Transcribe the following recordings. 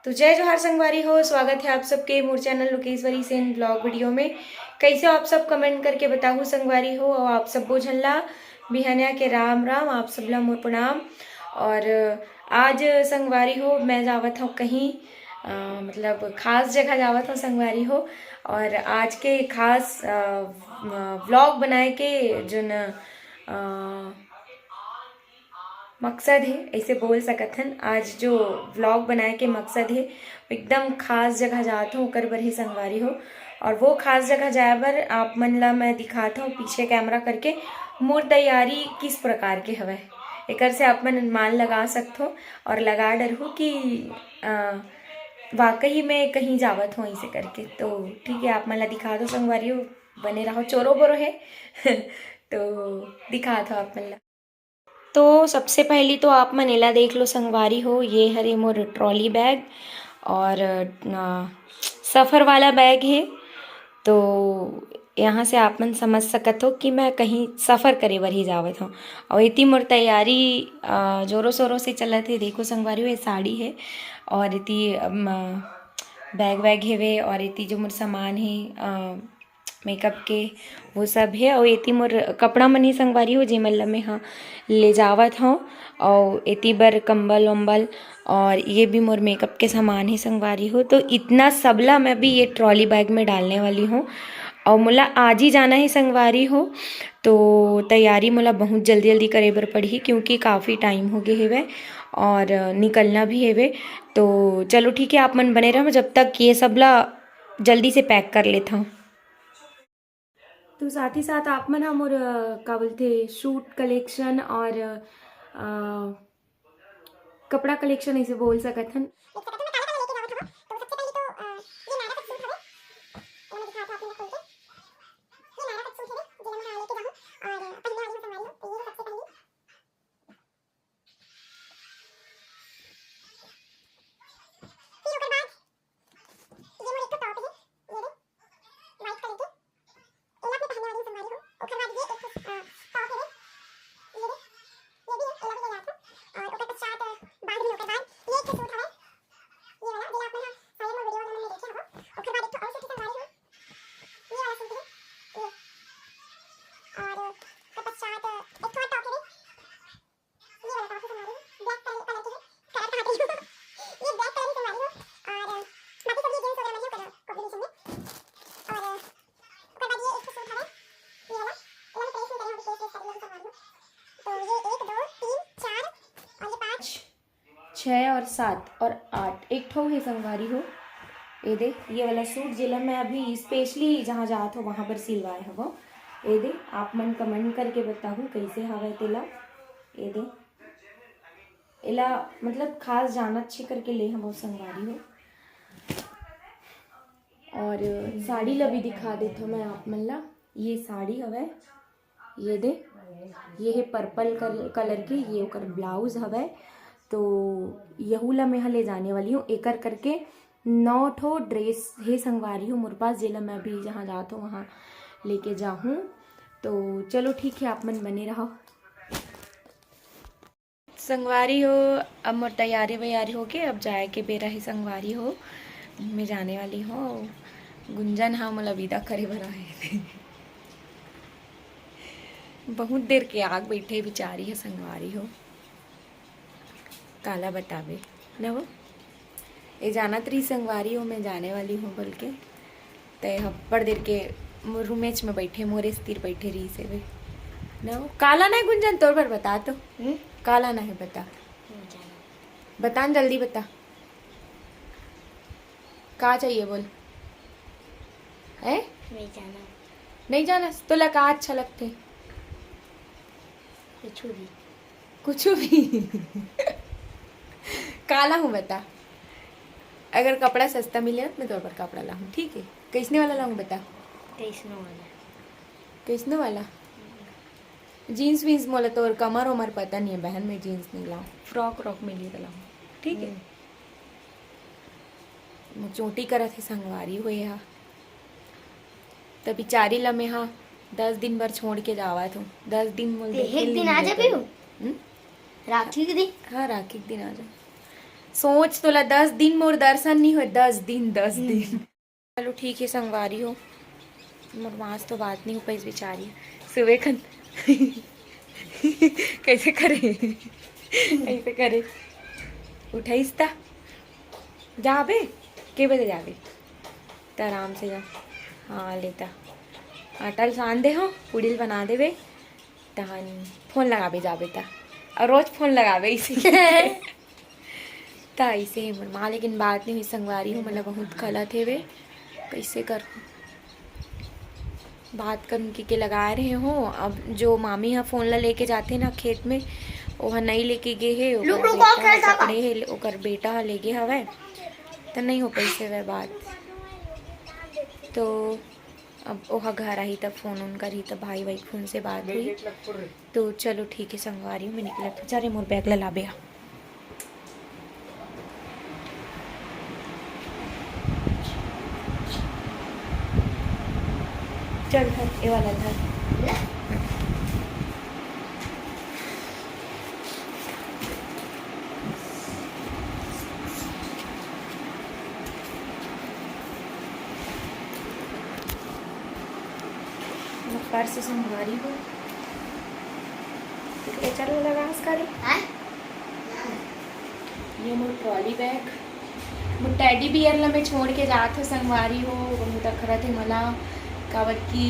तो जय जोहार संगवारी हो। स्वागत है आप सबके मोर channel Lokeshwari Sen blog video में। कैसे हो आप सब कमेंट करके बताओ संगवारी हो। और आप सब बोझनला बिहानिया के राम राम, आप सबला मोर प्रणाम। और आज संगवारी हो मैं जावत हूँ कहीं मतलब खास जगह जावत हूँ संगवारी हो। और आज के खास व्लॉग बनाए के जो न मकसद है, ऐसे बोल सकत हन। आज जो व्लॉग बनाए के मकसद है एकदम खास जगह जात हूँ ओकर बर ही संगवारी हो। और वो खास जगह जाए बर आप मन ला मैं दिखाता हूँ पीछे कैमरा करके मोर तैयारी किस प्रकार के हवय। एकर से आप मन अनुमान लगा सकते हो और लगा डर हो कि वाकई में कहीं जावत हूँ ऐसे करके। तो ठीक है, आप मन ला दिखा दो संगवारी हो, बने रहो, चोरो बोरो है तो दिखा दो आप मन ला। तो सबसे पहली तो आप मन एला देख लो संगवारी हो, ये हरे मोर ट्रॉली बैग और सफ़र वाला बैग है। तो यहाँ से आप मन समझ सकत हो कि मैं कहीं सफ़र करे बर ही जावत हूँ। और इतनी मोर तैयारी जोरों शोरों से चलत है। देखो संगवारी हो, ये साड़ी है और इतनी बैग वैग हेवे और इतनी जो मोर सामान है मेकअप के वो सब है। और एती मोर कपड़ा मन ही संगवारी हो जे मन में हाँ ले जावत हूँ। और एती बर कंबल वम्बल और ये भी मोर मेकअप के सामान ही संगवारी हो। तो इतना सबला मैं भी ये ट्रॉली बैग में डालने वाली हूँ। और मोला आज ही जाना है संगवारी हो। तो तैयारी मोला बहुत जल्दी जल्दी करे बर पड़ही क्योंकि काफ़ी टाइम हो गए हेवे और निकलना भी हेवे। तो चलो ठीक है, आप मन बने रहो, जब तक ये सबला जल्दी से पैक कर लेता हूँ। तो साथ ही साथ आप मन मोर का बोलते शूट कलेक्शन और कपड़ा कलेक्शन ऐसे बोल सकत हन। छः और 7 और 8 एक ठो है संगवारी हो। ये दे ये वाला सूट जिला मैं अभी स्पेशली जहाँ जात हो वहाँ पर सिलवाए हवो। ये दे आप मन कमेंट करके बताहूँ कैसे हवे तेला। ये दे एला मतलब खास जाना अच्छे करके ले हम संगवारी हो। और साड़ी ला भी दिखा देता हूँ मैं आप मन ला। ये साड़ी हवे, ये दे ये है पर्पल कलर की, ये ओकर ब्लाउज हवे। तो यहू ला मैं ले जाने वाली हूँ। एकर करके 9 ठो ड्रेस है संगवारी हूँ मोर पास, जेला मैं भी जहाँ जात हूँ वहाँ लेके जाऊँ। तो चलो ठीक है, आप मन बने रहो संगवारी हो। अब मोर तैयारी वैयारी हो के अब जाए के बेरा ही संगवारी हो। मैं जाने वाली हूँ। गुंजन हाँ मोला विदा करे बर आए बहुत देर के आग बैठे बिचारी है संगवारी हो, काला बतावे न हो। ये जाना तरी संगवारी हो मैं जाने वाली हूँ बोल के तय हब्बड़ देर के रूमेच में बैठे मोरे स्थिर बैठे रही से वे न हो। काला नहीं गुंजन तोर पर बता तो काला नहीं बता, बता जल्दी बता का चाहिए बोल। है नहीं जाना तो लगा अच्छा लगते कुछ भी काला हूँ बता। अगर कपड़ा सस्ता मिले ना मैं तो पर कपड़ा लाऊं, ठीक है। कैसने वाला लाऊं बता। कैसने वाला जीन्स वीन्स मोला तो कमर उमर पता नहीं है बहन, में जीन्स नहीं लाऊं, फ्रॉक व्रॉक में लिए लाऊं, ठीक है। चोटी करत है संगवारी हुए हा तो बिचारी ला मैं हाँ 10 दिन भर छोड़ के जावा था। 10 दिन एक दिन आ जा राखी के दिन। हाँ राखी के दिन आ जा। सोच तोला 10 दिन मोर दर्शन नहीं हो, 10 दिन। चलो ठीक है संगवारी हो, मोर वहाँ तो बात नहीं हो पाई बेचारी सुबह खन कैसे करे उठाइस ता जाबे के बजे जाबे तो आराम से जा। हाँ लेता आटल सान दे हो पुड़िल बना देवे तहन फोन लगाबे जाबे ता और रोज फोन लगाबे इसी ता ऐसे ही मोर माँ लेकिन बात नहीं हुई संगवारी हो, मतलब बहुत गलत है वे कैसे कर बात करूँ कि के लगा रहे हो। अब जो मामी हाँ फोन ला लेके जाते ना खेत में वह नहीं लेके गए है, ओकर बेटा हाँ ले गए हवे तो नहीं हो पैसे वह बात। तो अब वह घर आई तब फोन उन करी तब भाई फोन से बात हुई। तो चलो ठीक है संगवारी हूँ मैं निकला तो जा रहे मोर बैग ला बे। चल धर ये वाला धर। पर्स संभारी हो चलो लगा करी ये मोर ट्रॉली बैग मोर टेडी बियर ला मैं छोड़ के जात हो संगवारी हो। बहुत अखरत है मला कावत की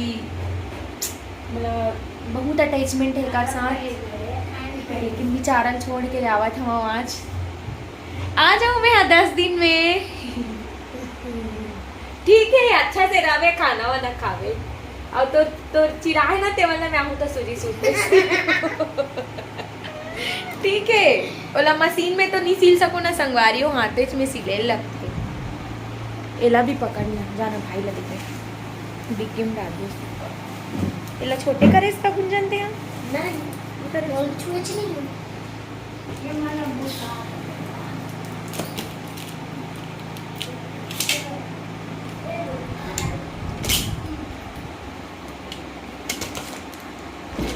मतलब बहुत अटैचमेंट है का साथ, लेकिन बेचारा छोड़ के जावत हम आज आ जाऊँ मैं 10 दिन में ठीक है अच्छा से रहे खाना वाना खावे और तो चिराए ना तेवल मैं आहू तो सूजी सूट ठीक है ओला मशीन में तो नहीं सिल सको ना संगवारी हो हाथे में सिले लगते एला भी पकड़ना जाना भाई लगे थे बिकिम डाल दो एला छोटे करे इसका गुंजन थे हम नहीं करे बोल छुच नहीं ये माला बुसा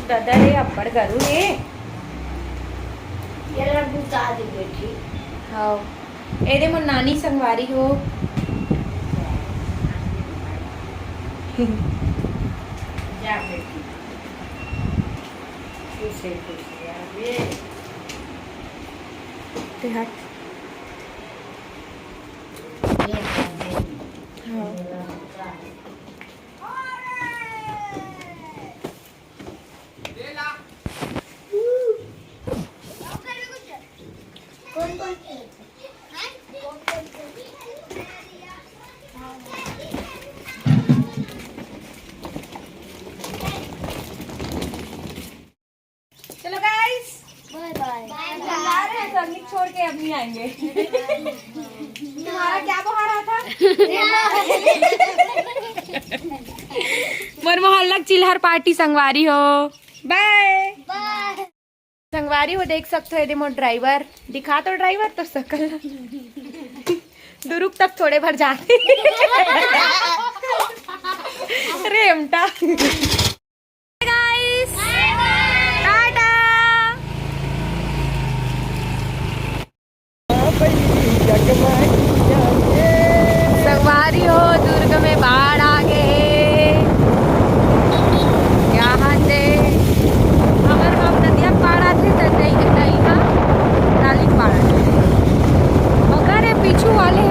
दादा रे अब्बड़ करू रे ये लड्डू ता दे बेटी। हाँ एदे मोर नानी संगवारी हो जा बेटी खुशी खुशी ते हट। चलो गाइस बाय बाय छोड़ के अब नहीं आएंगे तुम्हारा क्या बुखार रहा था मोर मोहल्ला चिल्हर पार्टी संगवारी हो बाय बाय संगवारी हो देख सकते हो यदि मोर ड्राइवर दिखा तो ड्राइवर तो सकल दुरुक तक थोड़े भर जाते रेमटा गाइस टाटा संगवारी हो दुर्ग में बाढ़ आ गए यहाँ से अगर हम नदिया पार आते तो नहीं नाली पार मगर पीछू वाले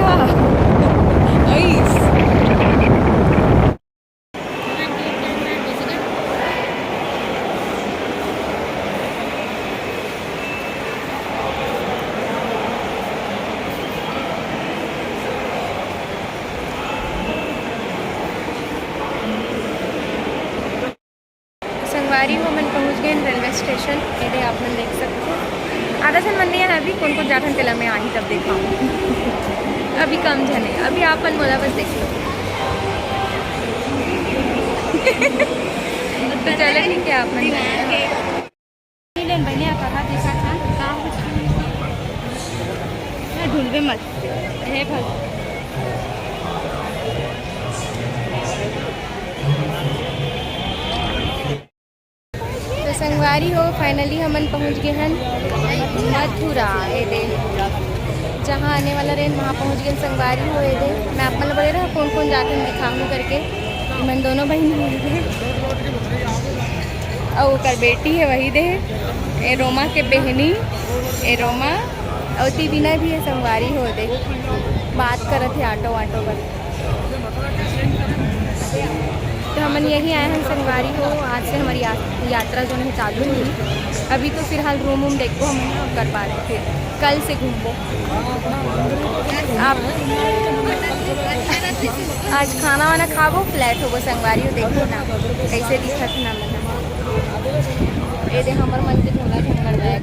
संगवारी हो मन पहुंच गए रेलवे स्टेशन ये आप मन देख सकते हो। आधा सन मन है अभी कौन जाठन तेला में आई तब देखा अभी कम जने अभी आप मन मोला बस देख लो तो चले नहीं क्या आप मन ढूंढवे मत है फल संगवारी हो फाइनली हमन पहुंच गए हैं मथुरा ये दे जहाँ आने वाला रेन वहाँ पहुँच गए संगवारी हुए थे। मैं आप मतलब बोले रहा कौन कौन जाके दिखाऊँ करके, मन दोनों बहन हुए थे और ओकर बेटी है वही दे ए रोमा के बहनी ए रोमा और ती बिना भी है संगवारी हो दे बात करत थे ऑटो वाटो पर। तो हमन यही आए हैं संगवारी हो। आज से हमारी यात्रा जो है चालू हुई। अभी तो फिलहाल रूम वूम देखो हम कर पा रहे, फिर कल से घूमो। आप आज खाना वाना खाबो फ्लैट होगो संगवारी हो, देखो ना कैसे दिखत ना मन। ये दे हमर मन के झोला झंगर बैग